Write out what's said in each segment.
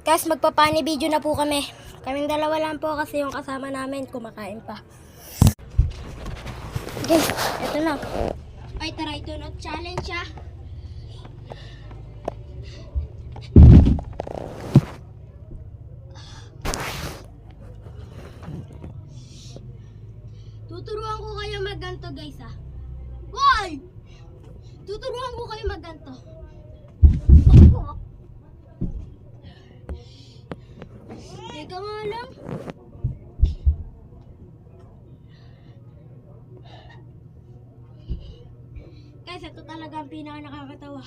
Guys, magpapani video na po kami. Kaming dalawa lang po kasi yung kasama namin kumakain pa. Guys, eto na. Ay, tara, ito na challenge ah. Tuturuan ko kayo magganto guys ah. Hoy! Tuturuan ko kayo magganto. Teka nga lang. Guys, ito talaga ang pinaka nakakatawa.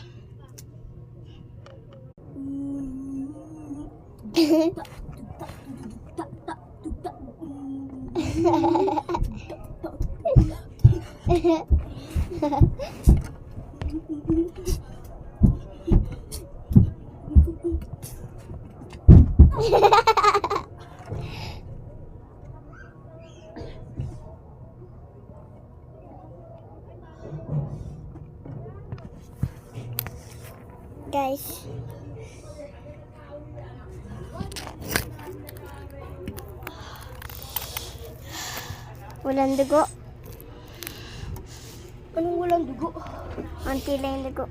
Guys, walang dugo. Anong walang dugo? Konti lang yung dugo.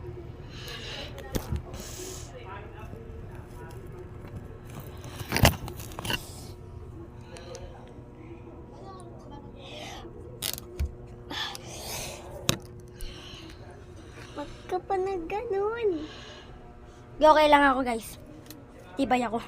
Wag ka pa na ganun. Okay lang ako guys. Tibay ako.